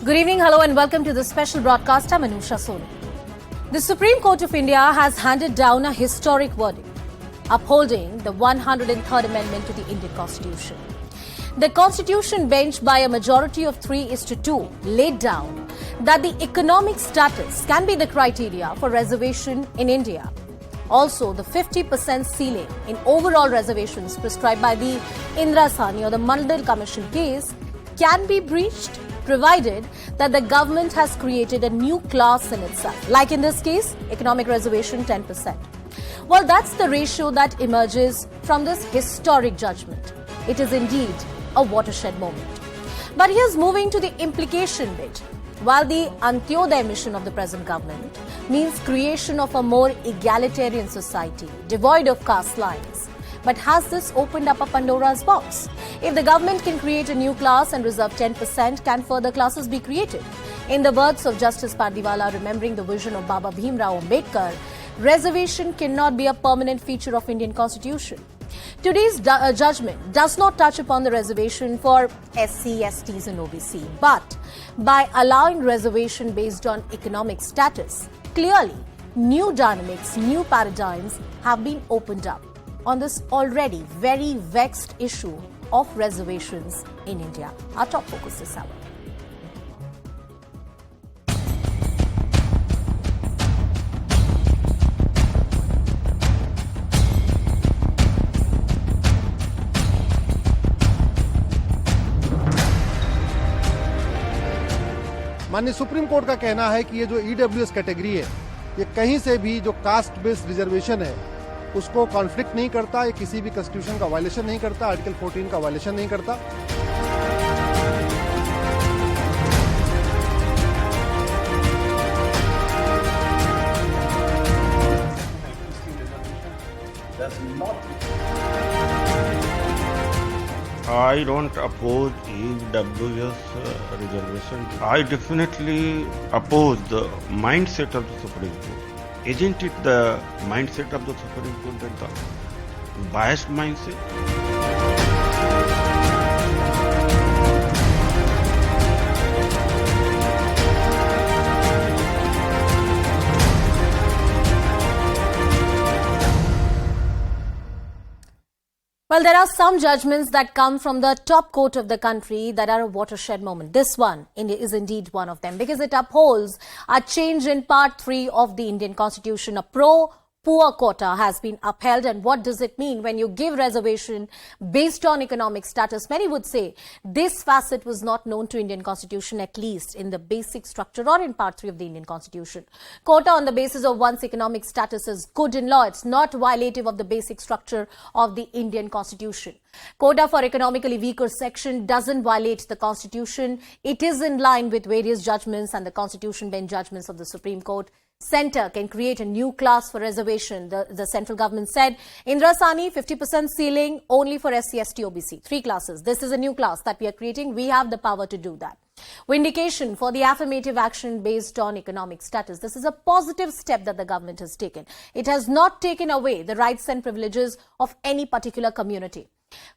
Good evening, hello and welcome to the special broadcast. I'm Anusha Soni. The Supreme Court of India has handed down a historic verdict, upholding the 103rd Amendment to the Indian Constitution. The Constitution bench by a majority of 3:2 laid down that the economic status can be the criteria for reservation in India. Also, the 50% ceiling in overall reservations prescribed by the Indira Sahni or the Mandal Commission case can be breached, provided that the government has created a new class in itself. Like in this case, economic reservation 10%. Well, that's the ratio that emerges from this historic judgment. It is indeed a watershed moment. But here's moving to the implication bit. While the Antyodaya mission of the present government means creation of a more egalitarian society, devoid of caste lines, but has this opened up a Pandora's box? If the government can create a new class and reserve 10%, can further classes be created? In the words of Justice Pardiwala, remembering the vision of Baba Bhimrao Ambedkar, reservation cannot be a permanent feature of Indian Constitution. Today's judgment does not touch upon the reservation for SC, STs and OBC, but by allowing reservation based on economic status, clearly new dynamics, new paradigms have been opened up on this already very vexed issue of reservations in India. Our top focus this hour. माननीय supreme court का कहना है कि ये जो EWS category है, ये कहीं से भी जो कास्ट बेस्ड रिजर्वेशन है उसको कॉन्फ्लिक्ट नहीं करता, ये किसी भी कॉन्स्टिट्यूशन का वायलेशन नहीं करता, आर्टिकल 14 का वायलेशन नहीं करता। I don't oppose EWS reservation. I definitely oppose the mindset of the Supreme Court. Isn't it the mindset of the Supreme Court that the biased mindset? Well, there are some judgments that come from the top court of the country that are a watershed moment. This one is indeed one of them because it upholds a change in Part 3 of the Indian Constitution. A pro-poor quota has been upheld. And what does it mean when you give reservation based on economic status? Many would say this facet was not known to Indian Constitution, at least in the basic structure or in Part 3 of the Indian Constitution. Quota on the basis of one's economic status is good in law. It's not violative of the basic structure of the Indian Constitution. Quota for economically weaker section doesn't violate the Constitution. It is in line with various judgments and the Constitution bench judgments of the Supreme Court. Centre can create a new class for reservation. The central government said, Indira Sahni, 50% ceiling only for SC, ST, OBC. 3 classes. This is a new class that we are creating. We have the power to do that. Vindication for the affirmative action based on economic status. This is a positive step that the government has taken. It has not taken away the rights and privileges of any particular community.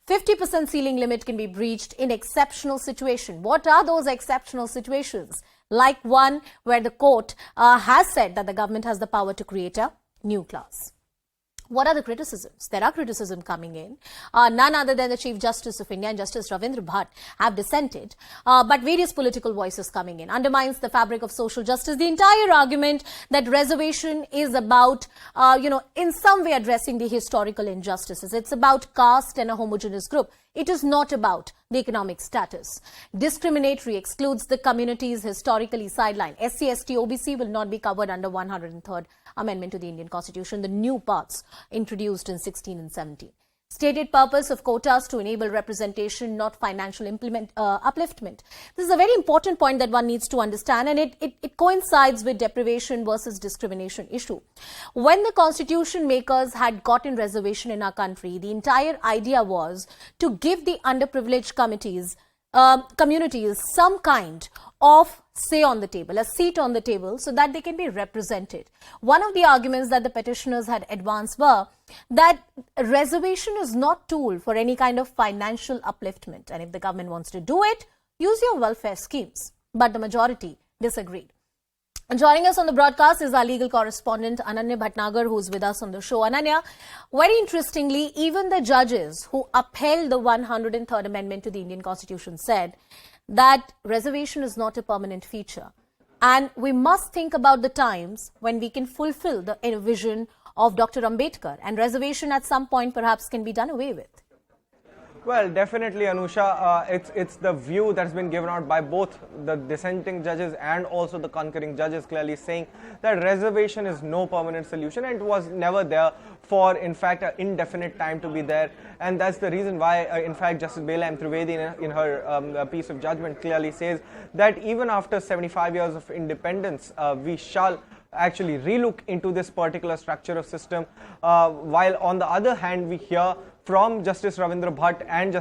50% ceiling limit can be breached in exceptional situation. What are those exceptional situations? Like one where the court has said that the government has the power to create a new class. What are the criticisms? There are criticism coming in. None other than the Chief Justice of India and Justice Ravindra Bhatt have dissented. But various political voices coming in. Undermines the fabric of social justice. The entire argument that reservation is about, in some way addressing the historical injustices. It's about caste and a homogeneous group. It is not about the economic status. Discriminatory, excludes the communities historically sidelined. SC, ST, OBC will not be covered under 103rd Amendment to the Indian Constitution, the new parts introduced in 16 and 17. Stated purpose of quotas to enable representation, not financial upliftment. This is a very important point that one needs to understand, and it coincides with deprivation versus discrimination issue. When the constitution makers had gotten reservation in our country, the entire idea was to give the underprivileged communities some kind of say on the table, a seat on the table, so that they can be represented. One of the arguments that the petitioners had advanced were that reservation is not tool for any kind of financial upliftment, and if the government wants to do it, use your welfare schemes. but the majority disagreed. And joining us on the broadcast is our legal correspondent Ananya Bhatnagar, who's with us on the show. Ananya, very interestingly, even the judges who upheld the 103rd Amendment to the Indian Constitution said that reservation is not a permanent feature. And we must think about the times when we can fulfill the vision of Dr. Ambedkar, and reservation at some point perhaps can be done away with. Well, definitely, Anusha. It's the view that's been given out by both the dissenting judges and also the concurring judges, clearly saying that reservation is no permanent solution and it was never there for, in fact, an indefinite time to be there. And that's the reason why, in fact, Justice Bela M. Trivedi in her piece of judgment clearly says that even after 75 years of independence, we shall actually relook into this particular structure of system, while on the other hand we hear from Justice Ravindra Bhatt and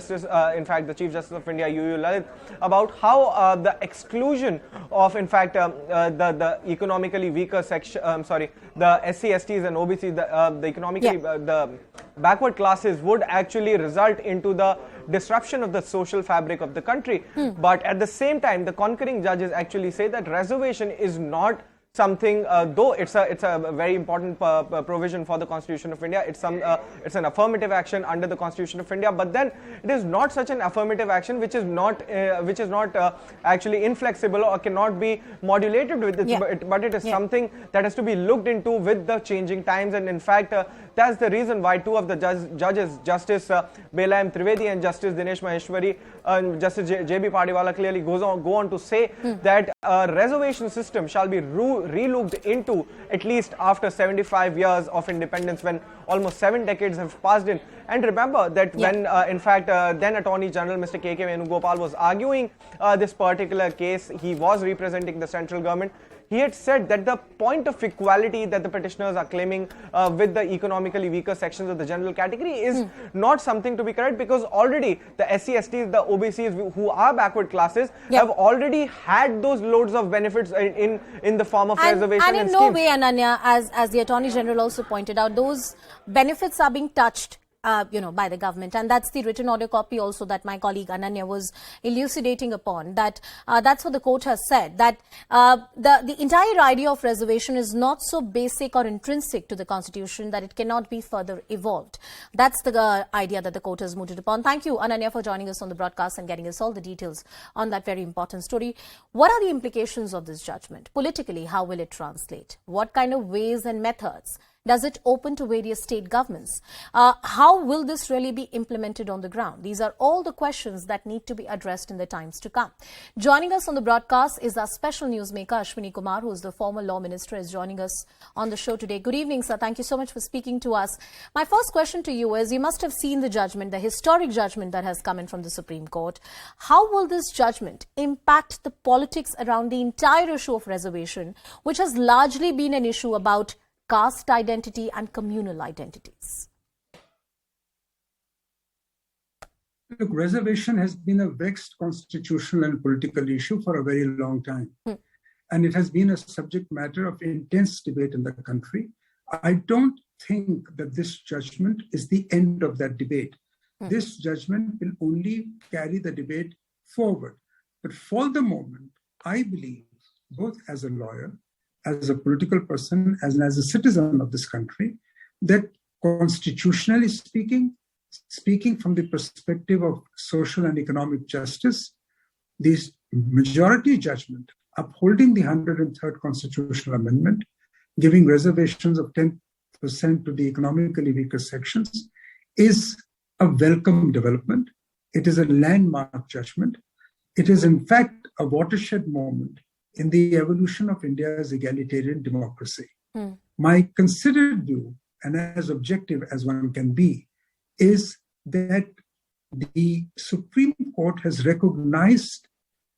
in fact, the Chief Justice of India, UU Lalit, about how the exclusion of, in fact, the economically weaker section, the SC, STs and OBCs, the economically the backward classes would actually result into the disruption of the social fabric of the country. But at the same time, the concurring judges actually say that reservation is not something, though it's a very important provision for the Constitution of India. It's an affirmative action under the Constitution of India, but then it is not such an affirmative action which is not actually inflexible or cannot be modulated with it. But it is something that has to be looked into with the changing times, and in fact that's the reason why two of the judges, Justice Bela M. Trivedi and Justice Dinesh Maheshwari, Justice J.B. Padiwala, clearly go on to say that a reservation system shall be relooked into at least after 75 years of independence, when almost 7 decades have passed in. And remember that when, in fact, then Attorney General Mr. K.K. Venugopal was arguing this particular case, he was representing the central government. He had said that the point of equality that the petitioners are claiming with the economically weaker sections of the general category is not something to be correct, because already the SC, STs, the OBCs who are backward classes have already had those loads of benefits in the form of reservation and in no way, Ananya, as the Attorney General also pointed out, those benefits are being touched by the government, and that's the written order copy also that my colleague Ananya was elucidating upon. That that's what the court has said, that the entire idea of reservation is not so basic or intrinsic to the Constitution that it cannot be further evolved. That's the idea that the court has mooted upon. Thank you, Ananya, for joining us on the broadcast and getting us all the details on that very important story. What are the implications of this judgment? Politically, how will it translate? What kind of ways and methods does it open to various state governments? How will this really be implemented on the ground? These are all the questions that need to be addressed in the times to come. Joining us on the broadcast is our special newsmaker, Ashwini Kumar, who is the former law minister, is joining us on the show today. Good evening, sir. Thank you so much for speaking to us. My first question to you is, you must have seen the judgment, the historic judgment that has come in from the Supreme Court. How will this judgment impact the politics around the entire issue of reservation, which has largely been an issue about caste identity and communal identities? Look, reservation has been a vexed constitutional and political issue for a very long time. And it has been a subject matter of intense debate in the country. I don't think that this judgment is the end of that debate. This judgment will only carry the debate forward. But for the moment, I believe, both as a lawyer, as a political person, as a citizen of this country, that constitutionally speaking from the perspective of social and economic justice, this majority judgment upholding the 103rd Constitutional Amendment, giving reservations of 10% to the economically weaker sections, is a welcome development. It is a landmark judgment. It is, in fact, a watershed moment in the evolution of India's egalitarian democracy. My considered view, and as objective as one can be, is that the Supreme Court has recognized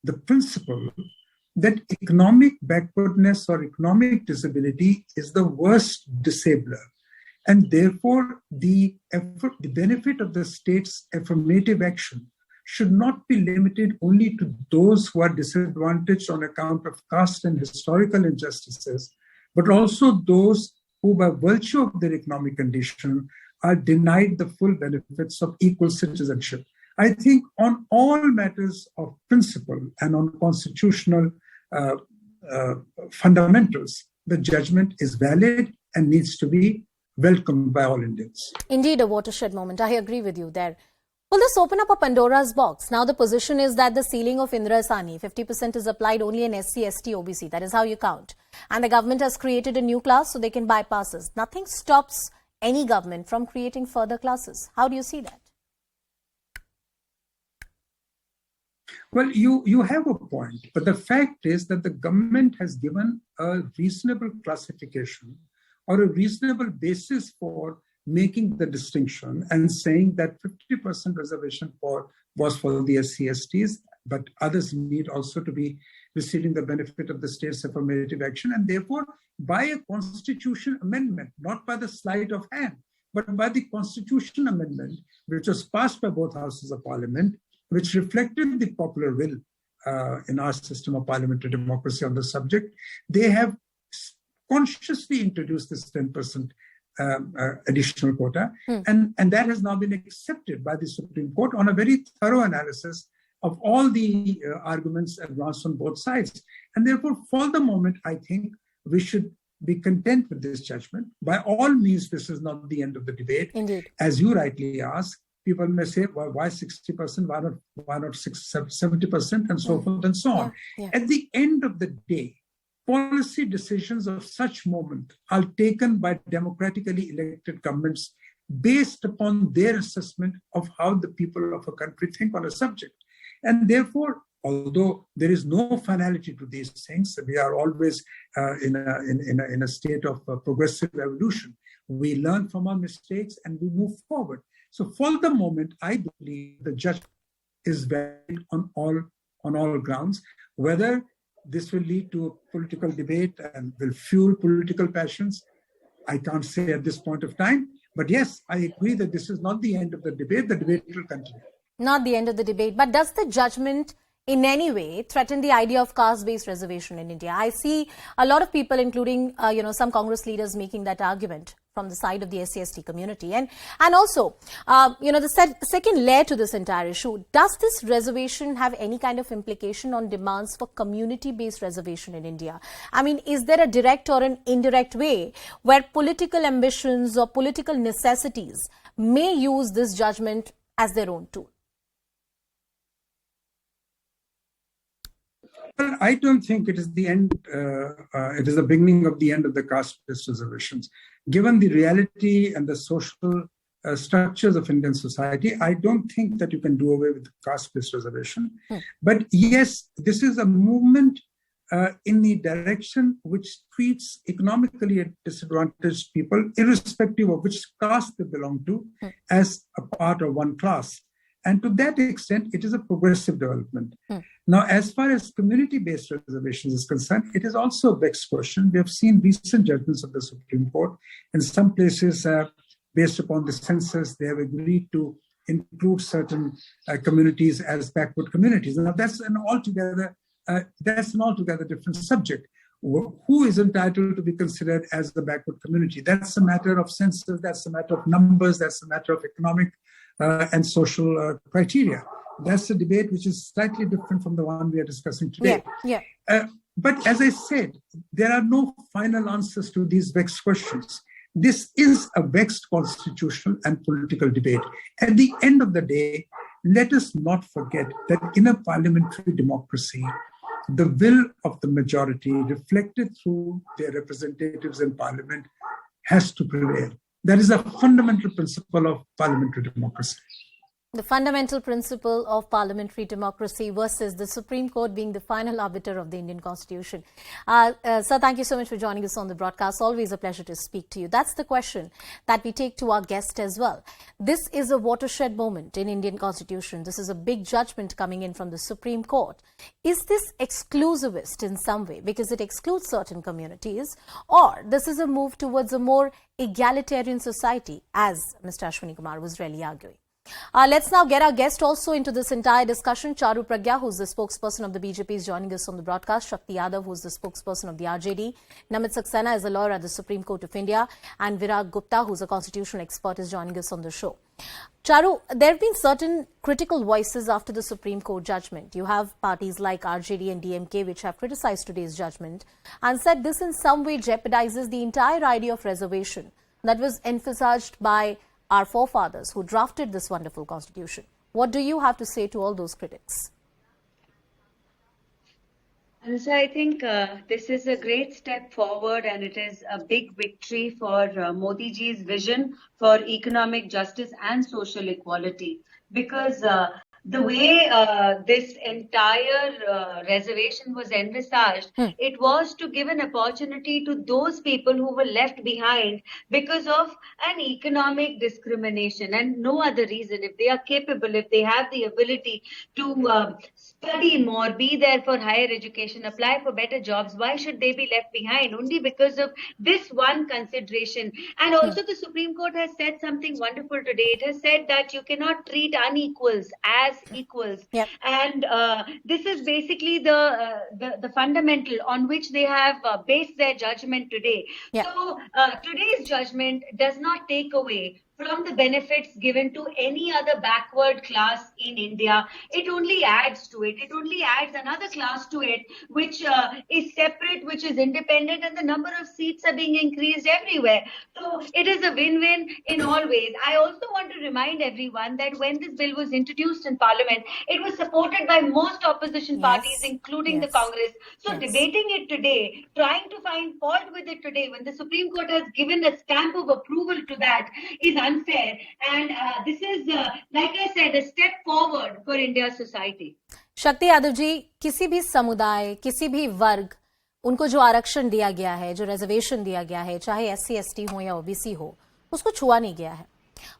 the principle that economic backwardness or economic disability is the worst disabler. And therefore, the benefit of the state's affirmative action should not be limited only to those who are disadvantaged on account of caste and historical injustices, but also those who, by virtue of their economic condition, are denied the full benefits of equal citizenship. I think on all matters of principle and on constitutional fundamentals, the judgment is valid and needs to be welcomed by all Indians. Indeed, a watershed moment. I agree with you there. Will this open up a Pandora's box? Now the position is that the ceiling of Indra Sani, 50% is applied only in SC, ST, OBC. That is how you count. And the government has created a new class so they can bypass this. Nothing stops any government from creating further classes. How do you see that? Well, you have a point, but the fact is that the government has given a reasonable classification or a reasonable basis for making the distinction and saying that 50% reservation was for the SC/STs, but others need also to be receiving the benefit of the state's affirmative action. And therefore, by a constitution amendment, not by the sleight of hand, but by the constitution amendment, which was passed by both houses of parliament, which reflected the popular will in our system of parliamentary democracy on the subject, they have consciously introduced this 10% additional quota. And that has now been accepted by the Supreme Court on a very thorough analysis of all the arguments advanced on both sides. And therefore, for the moment, I think we should be content with this judgment. By all means, this is not the end of the debate. Indeed. As you rightly ask, people may say, well, why 60%, why not 70%, and so forth and so on. Yeah. At the end of the day, policy decisions of such moment are taken by democratically elected governments based upon their assessment of how the people of a country think on a subject. And therefore, although there is no finality to these things, we are always in a state of progressive evolution. We learn from our mistakes and we move forward. So for the moment, I believe the judgment is valid on all grounds. Whether this will lead to a political debate and will fuel political passions, I can't say at this point of time. But yes, I agree that this is not the end of the debate. The debate will continue. Not the end of the debate. But does the judgment in any way threaten the idea of caste-based reservation in India? I see a lot of people, including some Congress leaders, making that argument from the side of the SC/ST community. And also, the second layer to this entire issue, does this reservation have any kind of implication on demands for community-based reservation in India? I mean, is there a direct or an indirect way where political ambitions or political necessities may use this judgment as their own tool? Well, I don't think it is the end. It is the beginning of the end of the caste-based reservations. Given the reality and the social structures of Indian society, I don't think that you can do away with the caste-based reservation. But yes, this is a movement in the direction which treats economically disadvantaged people, irrespective of which caste they belong to, as a part of one class. And to that extent, it is a progressive development. Now, as far as community-based reservations is concerned, it is also a vexed question. We have seen recent judgments of the Supreme Court. In some places, based upon the census, they have agreed to include certain communities as backward communities. Now, that's an altogether different subject. Who is entitled to be considered as the backward community? That's a matter of census. That's a matter of numbers. That's a matter of economic and social criteria. That's a debate which is slightly different from the one we are discussing today. But as I said, there are no final answers to these vexed questions. This is a vexed constitutional and political debate. At the end of the day, let us not forget that in a parliamentary democracy, the will of the majority reflected through their representatives in parliament has to prevail. That is a fundamental principle of parliamentary democracy. The fundamental principle of parliamentary democracy versus the Supreme Court being the final arbiter of the Indian Constitution. Sir, thank you so much for joining us on the broadcast. Always a pleasure to speak to you. That's the question that we take to our guest as well. This is a watershed moment in Indian Constitution. This is a big judgment coming in from the Supreme Court. Is this exclusivist in some way because it excludes certain communities, or this is a move towards a more egalitarian society, as Mr. Ashwini Kumar was really arguing? Let's now get our guest also into this entire discussion. Charu Pragya, who's the spokesperson of the BJP, is joining us on the broadcast. Shakti Yadav, who's the spokesperson of the RJD. Namit Saxena is a lawyer at the Supreme Court of India. And Virag Gupta, who's a constitutional expert, is joining us on the show. Charu, there have been certain critical voices after the Supreme Court judgment. You have parties like RJD and DMK which have criticized today's judgment and said this in some way jeopardizes the entire idea of reservation that was emphasized by our forefathers who drafted this wonderful constitution. What do you have to say to all those critics? So I think this is a great step forward, and it is a big victory for Modi ji's vision for economic justice and social equality. Because the way this entire reservation was envisaged, it was to give an opportunity to those people who were left behind because of an economic discrimination and no other reason. If they are capable, if they have the ability to study more, be there for higher education, apply for better jobs, why should they be left behind? Only because of this one consideration. And also the Supreme Court has said something wonderful today. It has said that you cannot treat unequals as equals. Yep. And this is basically the fundamental on which they have based their judgment today. Yep. So today's judgment does not take away from the benefits given to any other backward class in India. It only adds to it. It only adds another class to it, which is separate, which is independent, and the number of seats are being increased everywhere. So it is a win-win in all ways. I also want to remind everyone that when this bill was introduced in Parliament, it was supported by most opposition parties, including the Congress. So debating it today, trying to find fault with it today, when the Supreme Court has given a stamp of approval to that, is unfair, and this is like I said, a step forward for India's society. शक्ति यादव जी, किसी भी समुदाय, किसी भी वर्ग, उनको जो आरक्षण दिया गया है, जो रिजर्वेशन दिया गया है, चाहे SC ST हो या OBC हो, उसको छुआ नहीं गया है।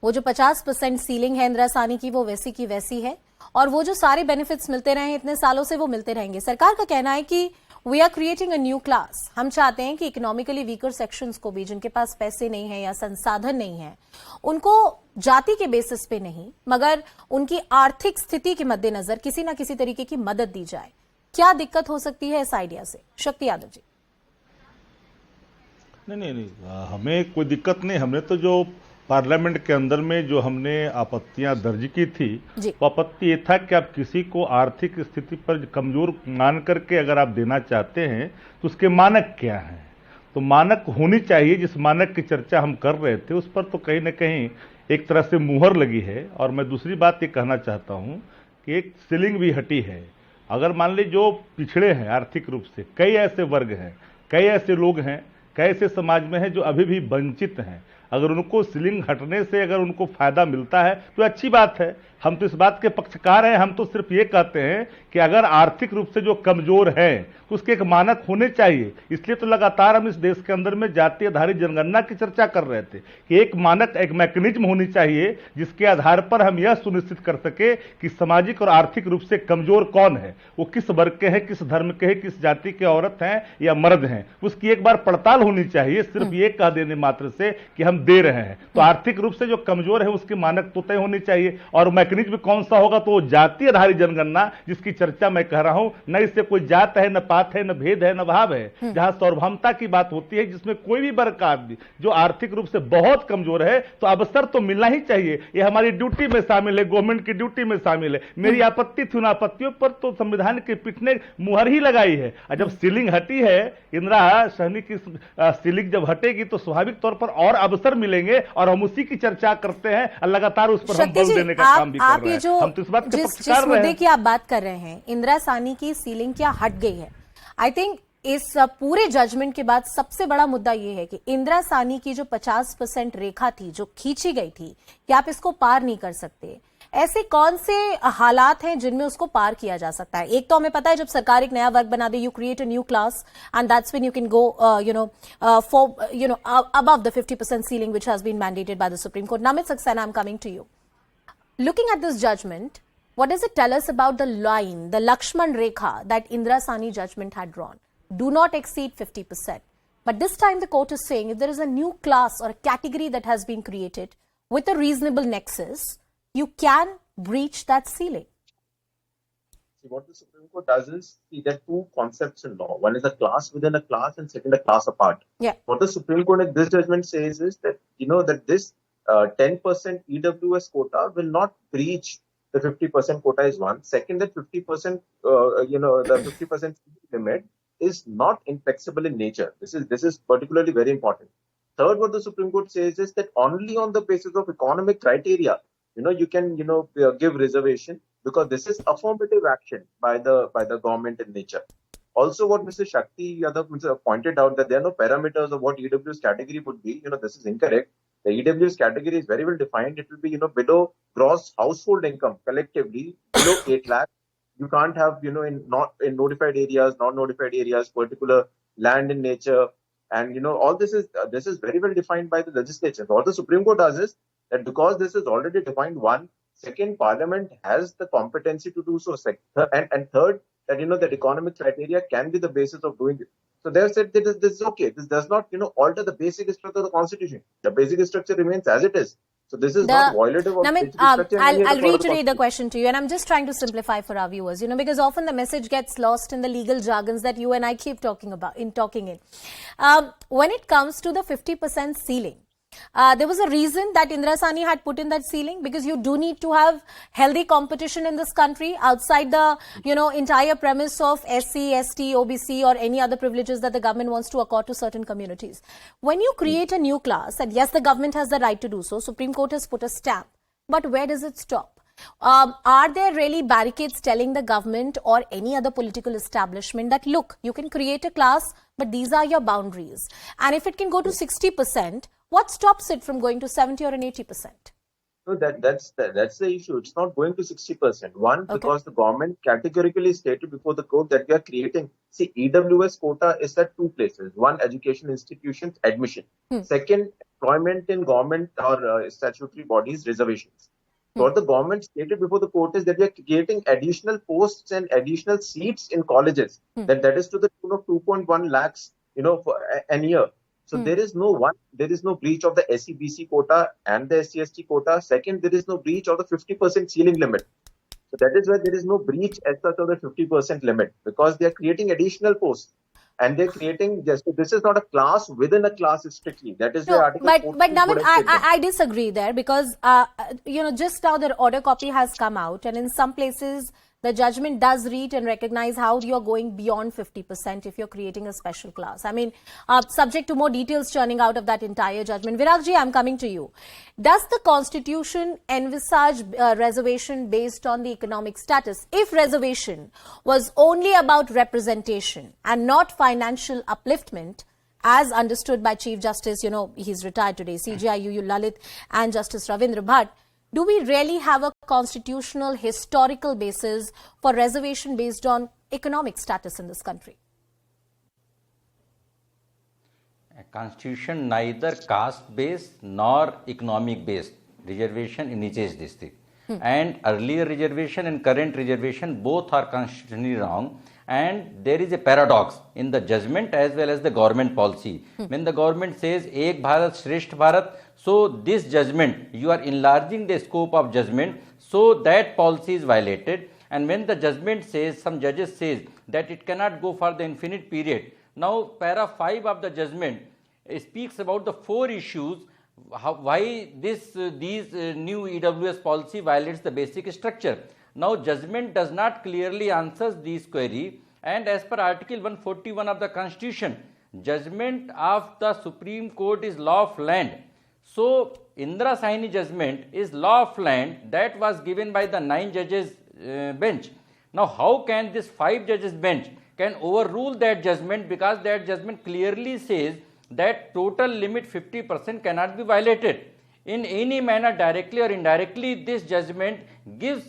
वो जो 50% सीलिंग है इंदिरा सानी की, वो वैसी की वैसी है, और वो जो सारे बेनिफिट्स मिलते रहे इतने सालों से, वो मिलते रहेंगे। सरकार का कहना है कि we are creating a new class. हम चाहते हैं कि इकोनॉमिकली वीकर सेक्शंस को भी, जिनके पास पैसे नहीं है या संसाधन नहीं है, उनको जाति के बेसिस पे नहीं मगर उनकी आर्थिक स्थिति के मद्देनजर किसी ना किसी तरीके की मदद दी जाए। क्या दिक्कत हो सकती है इस आइडिया से? शक्ति यादव जी। नहीं, हमें कोई दिक्कत नहीं। हमने तो जो पार्लियामेंट के अंदर में जो हमने आपत्तियां दर्ज की थी, वो आपत्ति ये था कि आप किसी को आर्थिक स्थिति पर कमजोर मान करके अगर आप देना चाहते हैं तो उसके मानक क्या हैं। तो मानक होनी चाहिए। जिस मानक की चर्चा हम कर रहे थे उस पर तो कहीं ना कहीं एक तरह से मुहर लगी है। और मैं दूसरी बात ये कहना चाहता हूँ कि एक सीलिंग भी हटी है। अगर मान ली जो पिछड़े हैं आर्थिक रूप से, कई ऐसे वर्ग हैं, कई ऐसे लोग हैं, कई ऐसे समाज में हैं जो अभी भी वंचित हैं, अगर उनको सीलिंग हटने से अगर उनको फायदा मिलता है तो अच्छी बात है। हम तो इस बात के पक्षकार हैं। हम तो सिर्फ ये कहते हैं कि अगर आर्थिक रूप से जो कमजोर हैं तो उसके एक मानक होने चाहिए। इसलिए तो लगातार हम इस देश के अंदर में जाति आधारित जनगणना की चर्चा कर रहे थे कि एक मानक, एक मैकेनिज्म होनी चाहिए जिसके आधार पर हम यह सुनिश्चित कर सके कि सामाजिक और आर्थिक रूप से कमजोर कौन है, वो किस वर्ग के हैं, किस धर्म के हैं, किस जाति के औरत हैं या मर्द हैं। उसकी एक बार पड़ताल होनी चाहिए, सिर्फ ये कह देने मात्र से कि हम दे रहे हैं। तो आर्थिक रूप से जो कमजोर है उसके मानक तो तय होनी चाहिए। और मैकेनिज्म कौन सा होगा? तो जाति आधारित जनगणना जिसकी चर्चा मैं कह रहा हूं। न इससे कोई जात है, न पात है, न भेद है, न भाव है। जहां सार्वभौमता की बात होती है, जिसमें कोई भी वर्ग का आदमी जो आर्थिक रूप से बहुत कमजोर है तो अवसर तो मिलना ही चाहिए। ये हमारी ड्यूटी में शामिल है, गवर्नमेंट की ड्यूटी में शामिल है। मेरी आपत्ति थी, उन आपत्तियों पर तो संविधान की पीठ ने मुहर ही लगाई है। और जब सीलिंग हटी है, इंदिरा सहनी की सीलिंग जब हटेगी तो स्वाभाविक तौर पर और अवसर मिलेंगे और हम उसी की चर्चा करते हैं और लगातार उस पर हम बल देने का काम भी कर रहे हैं। हम तो इस बात के पक्षकार रहे हैं। जिस मुद्दे की आप बात कर रहे हैं, इंदिरा सानी की सीलिंग क्या हट गई है? आई थिंक इस पूरे जजमेंट के बाद सबसे बड़ा मुद्दा यह है कि इंदिरा सानी की जो 50% रेखा थी, जो खींची गई थी, कि आप इसको पार नहीं कर सकते। ऐसे कौन से हालात हैं जिनमें उसको पार किया जा सकता है? एक तो हमें पता है जब सरकार एक नया वर्ग बना दे, you create a new class and that's when you can go above the 50% ceiling which has been mandated by the Supreme Court. Namit Saxena, I'm coming to you. Looking at this judgment, what does it tell us about the line, the Lakshman Rekha that Indira Sani judgment had drawn? Do not exceed 50%. But this time the court is saying if there is a new class or a category that has been created with a reasonable nexus, you can breach that ceiling. See, what the Supreme Court does is, there are two concepts in law. One is a class within a class and second a class apart. Yeah. What the Supreme Court in this judgment says is that, that this 10% EWS quota will not breach the 50% quota is one. Second, that 50%, the 50% limit is not inflexible in nature. This is particularly very important. Third, what the Supreme Court says is that only on the basis of economic criteria, you can, give reservation, because this is affirmative action by the government in nature. Also, what Mr. Shakti Yadav pointed out, that there are no parameters of what EWS category would be. This is incorrect. The EWS category is very well defined. It will be, below gross household income collectively, below 8 lakh. You can't have, in notified areas, non-notified areas, particular land in nature. And, all this is very well defined by the legislature. What the Supreme Court does is that because this is already defined, second, Parliament has the competency to do so. And third, that, that economic criteria can be the basis of doing it. So they have said that this is okay. This does not, alter the basic structure of the Constitution. The basic structure remains as it is. So this is not violative of the basic structure. I'll reiterate the question to you, and I'm just trying to simplify for our viewers, because often the message gets lost in the legal jargons that you and I keep talking about, when it comes to the 50% ceiling, there was a reason that Indira Sahni had put in that ceiling, because you do need to have healthy competition in this country outside the, entire premise of SC, ST, OBC or any other privileges that the government wants to accord to certain communities. When you create a new class, and yes, the government has the right to do so, Supreme Court has put a stamp, but where does it stop? Are there really barricades telling the government or any other political establishment that, look, you can create a class, but these are your boundaries? And if it can go to 60%, what stops it from going to 70 or an 80%? No, that's the issue. It's not going to 60%. One, because the government categorically stated before the court that we are creating. See, EWS quota is at two places. One, education institutions, admission. Second, employment in government or statutory bodies, reservations. What the government stated before the court is that we are creating additional posts and additional seats in colleges. That is to the tune of 2.1 lakhs, for an year. So there is no breach of the SC/BC quota and the SC/ST quota. Second, there is no breach of the 50% ceiling limit. So that is why there is no breach as such of the 50% limit, because they are creating additional posts. And they're creating, this is not a class within a class strictly. That is where Article 14 But Naman, I disagree there, because, just now the order copy has come out, and in some places the judgment does read and recognize how you're going beyond 50% if you're creating a special class. I mean, subject to more details churning out of that entire judgment. Viragji, I'm coming to you. Does the Constitution envisage reservation based on the economic status? If reservation was only about representation and not financial upliftment, as understood by Chief Justice, he's retired today, CJI UU Lalit and Justice Ravindra Bhatt, do we really have a constitutional historical basis for reservation based on economic status in this country? A constitution neither caste based nor economic based. Reservation initiates this thing. And earlier reservation and current reservation both are constitutionally wrong. And there is a paradox in the judgment as well as the government policy. When the government says Ek Bharat Shresth Bharat, so this judgment, you are enlarging the scope of judgment, so that policy is violated. And when the judgment says, some judges says that it cannot go for the infinite period. Now, para 5 of the judgment speaks about the 4 issues why these new EWS policy violates the basic structure. Now, judgment does not clearly answer these query, and as per Article 141 of the Constitution, judgment of the Supreme Court is law of land. So, Indira Sahni judgment is law of land that was given by the 9 judges bench. Now, how can this 5 judges bench can overrule that judgment, because that judgment clearly says that total limit 50% cannot be violated. In any manner, directly or indirectly, this judgment gives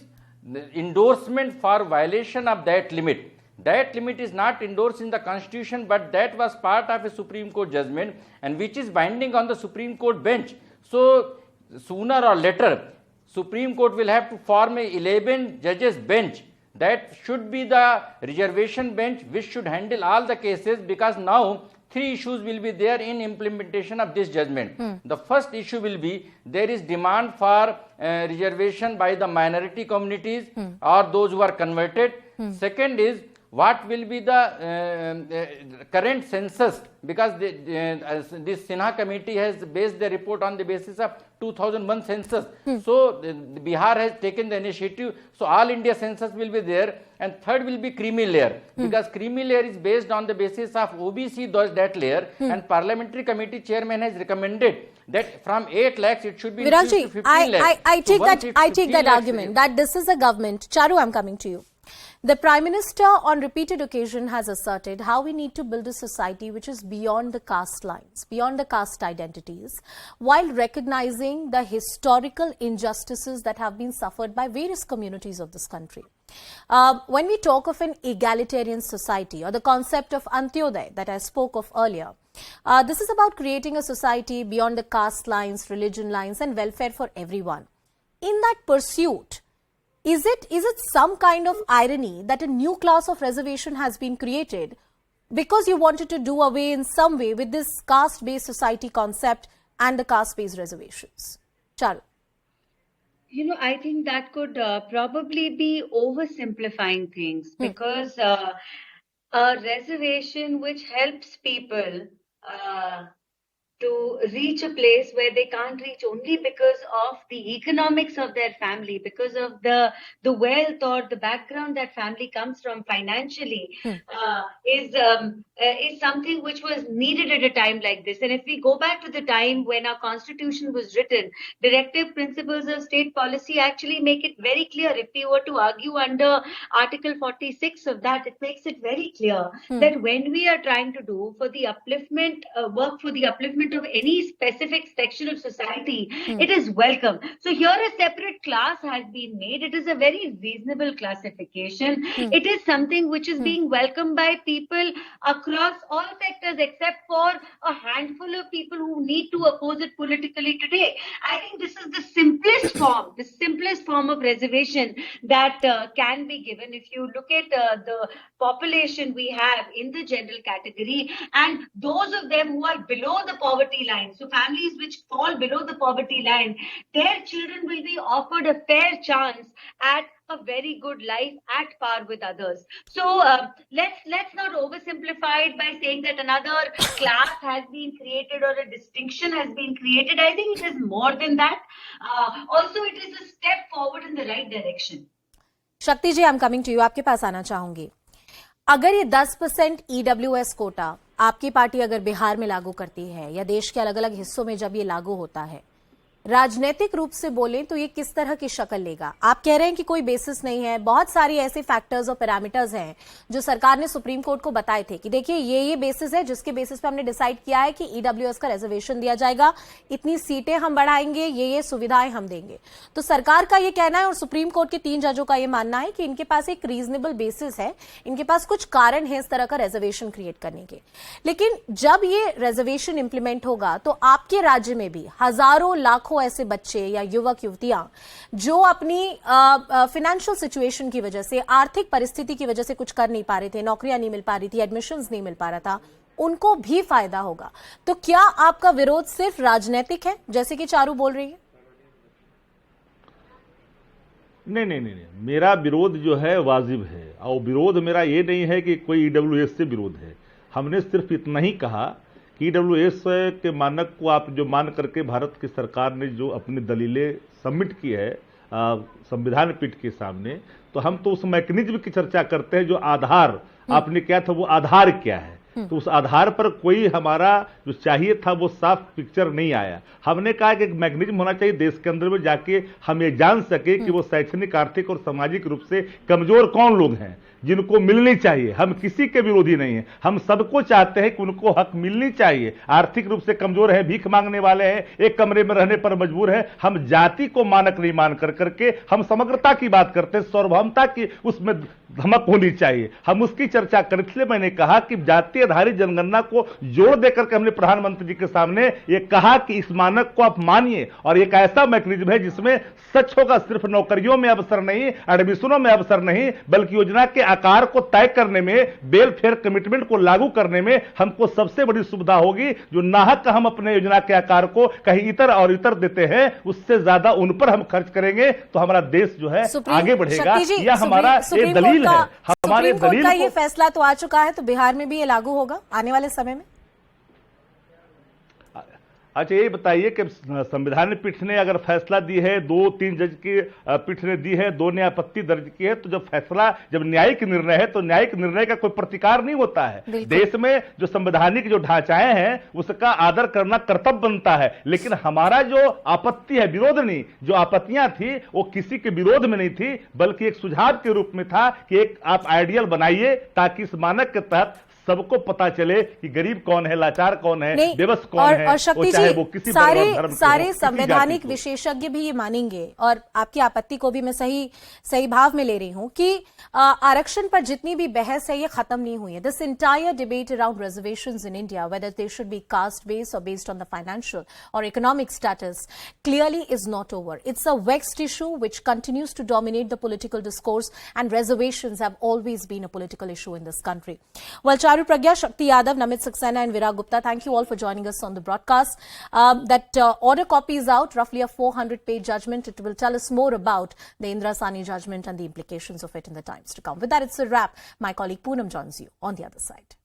endorsement for violation of that limit. That limit is not endorsed in the Constitution, but that was part of a Supreme Court judgment and which is binding on the Supreme Court bench. So, sooner or later, Supreme Court will have to form a 11 judges bench. That should be the reservation bench which should handle all the cases, because now 3 issues will be there in implementation of this judgment. The first issue will be there is demand for reservation by the minority communities or those who are converted. Second is what will be the current census, because this Sinha committee has based the report on the basis of 2001 census. So Bihar has taken the initiative, so all India census will be there, and third will be creamy layer, because creamy layer is based on the basis of OBC that layer, and parliamentary committee chairman has recommended that from 8 lakhs it should be increased to 15 lakhs. I take that argument that this is a government. Charu, I'm coming to you. The Prime Minister on repeated occasion has asserted how we need to build a society which is beyond the caste lines, beyond the caste identities, while recognizing the historical injustices that have been suffered by various communities of this country. When we talk of an egalitarian society or the concept of Antyodaya that I spoke of earlier, this is about creating a society beyond the caste lines, religion lines, and welfare for everyone. In that pursuit, is it some kind of irony that a new class of reservation has been created because you wanted to do away in some way with this caste-based society concept and the caste-based reservations? Charu. I think that could probably be oversimplifying things, because a reservation which helps people to reach a place where they can't reach only because of the economics of their family, because of the wealth or the background that family comes from financially, is something which was needed at a time like this. And if we go back to the time when our constitution was written, directive principles of state policy actually make it very clear. If we were to argue under Article 46 of that, it makes it very clear that when we are trying to do for the upliftment, work for the upliftment of any specific section of society, it is welcome. So here a separate class has been made. It is a very reasonable classification. It is something which is being welcomed by people across all sectors except for a handful of people who need to oppose it politically today. I think this is the simplest form of reservation that can be given. If you look at the population we have in the general category, and those of them who are below the poverty line, so families which fall below the poverty line, their children will be offered a fair chance at a very good life at par with others. So let's not oversimplify it by saying that another class has been created or a distinction has been created. I think it is more than that. Also, it is a step forward in the right direction. शक्ति जी, I'm coming to you. आपके पास आना चाहूंगी. अगर ये 10% EWS Kota आपकी party अगर बिहार में लागू करती है या देश के अलग अलग हिस्सों में जब ये लागू होता है, राजनीतिक रूप से बोलें तो ये किस तरह की शक्ल लेगा? आप कह रहे हैं कि कोई बेसिस नहीं है, बहुत सारी ऐसे फैक्टर्स और पैरामीटर्स हैं जो सरकार ने सुप्रीम कोर्ट को बताए थे कि देखिए ये बेसिस है जिसके बेसिस पे हमने डिसाइड किया है कि ईडब्ल्यूएस का रिजर्वेशन दिया जाएगा, इतनी सीटें हम बढ़ाएंगे, ये सुविधाएं हम देंगे. तो सरकार का ये कहना है और सुप्रीम कोर्ट के 3 जजों का ये मानना है कि इनके पास एक रीजनेबल बेसिस है, इनके पास कुछ कारण है इस तरह का रिजर्वेशन क्रिएट करने के. लेकिन जब ये रिजर्वेशन इंप्लीमेंट होगा तो आपके राज्य में भी हजारों लाखों ऐसे बच्चे या युवक युवतियां जो अपनी फाइनेंशियल सिचुएशन की वजह से, आर्थिक परिस्थिति की वजह से कुछ कर नहीं पा रहे थे, नौकरियां नहीं मिल पा रही थी, एडमिशंस नहीं मिल पा रहा था, उनको भी फायदा होगा. तो क्या आपका विरोध सिर्फ राजनीतिक है जैसे कि चारू बोल रही है? नहीं, मेरा विरोध जो है वाजिब है, और विरोध मेरा ये नहीं है कि कोई ईडब्ल्यूएस से विरोध है. हमने सिर्फ इतना ही कहा कि ईडब्ल्यूएस के मानक को आप जो मान करके भारत की सरकार ने जो अपनी दलीलें सबमिट की है संविधान पीठ के सामने, तो हम तो उस मैकेनिज्म की चर्चा करते हैं जो आधार आपने क्या था, वो आधार क्या है. तो उस आधार पर कोई हमारा जो चाहिए था वो साफ पिक्चर नहीं आया. हमने कहा कि एक मैकेनिज्म होना चाहिए देश के अंदर में जाके हम ये जान सके कि वो शैक्षणिक, आर्थिक और सामाजिक रूप से कमजोर कौन लोग हैं जिनको मिलनी चाहिए. हम किसी के विरोधी नहीं हैं, हम सबको चाहते हैं कि उनको हक मिलनी चाहिए. आर्थिक रूप से कमजोर है, भीख मांगने वाले हैं, एक कमरे में रहने पर मजबूर है. हम जाति को मानक नहीं मान करके हम समग्रता की बात करते हैं, सार्वभौमता की उसमें धमक होनी चाहिए. हम उसकी चर्चा करें. इसलिए मैंने कहा कि जाति आधारित जनगणना को जोड़ देकर के हमने प्रधानमंत्री जी के सामने ये कहा कि इस मानक को आप मानिए, और एक ऐसा मैकेनिज्म है जिसमें सच होगा, सिर्फ नौकरियों में अवसर नहीं, एडमिशनों में अवसर नहीं, बल्कि योजना के आकार को तय करने में, वेलफेयर कमिटमेंट को लागू करने में हमको सबसे बड़ी सुविधा होगी. जो नाहक हम अपने योजना के आकार को कहीं इतर और इतर देते हैं, उससे ज्यादा उन पर हम खर्च करेंगे तो हमारा देश जो है आगे बढ़ेगा. या हमारा ये दलील दलील है, हमारे सुप्रीम कोर्ट दलील का को ये फैसला तो आ चुका है, तो बिहार में भी ये लागू होगा आने वाले समय में? अच्छा यही बताइए कि संविधान पीठ ने अगर फैसला दी है, 2-3 जज की पीठ ने दी है, 2 ने आपत्ति दर्ज की है, तो जब न्यायिक निर्णय है तो न्यायिक निर्णय का कोई प्रतिकार नहीं होता है। देश में जो संवैधानिक जो ढांचाएं हैं उसका आदर करना कर्तव्य बनता है, लेकिन हमारा जो आपत्ति है, विरोध नहीं, जो आपत्तियां थी वो किसी के विरोध में नहीं थी, बल्कि एक सुझाव के रूप में था कि एक आप आइडियल बनाइए ताकि इस मानक के तहत सबको पता चले कि गरीब कौन है, लाचार कौन है, बेबस कौन है, और शक्ति चाहे जी, वो किसी धर्म के सारे हो, संवैधानिक विशेषज्ञ भी ये मानेंगे, और आपकी आपत्ति को भी मैं सही भाव में ले रही हूं कि आरक्षण पर जितनी भी बहस है ये खत्म नहीं हुई है. This entire debate around reservations in India, whether they should be caste based और बेस्ड ऑन द फाइनेंशियल और economic status, clearly is not over. It's a vexed issue which continues to dominate the political discourse, and reservations have always been a political issue in this country. Well, Charu Pragya, Shakti Yadav, Namit Saxena and Virag Gupta, thank you all for joining us on the broadcast. That order copy is out, roughly a 400-page judgment. It will tell us more about the Indra Sani judgment and the implications of it in the times to come. With that, it's a wrap. My colleague Poonam joins you on the other side.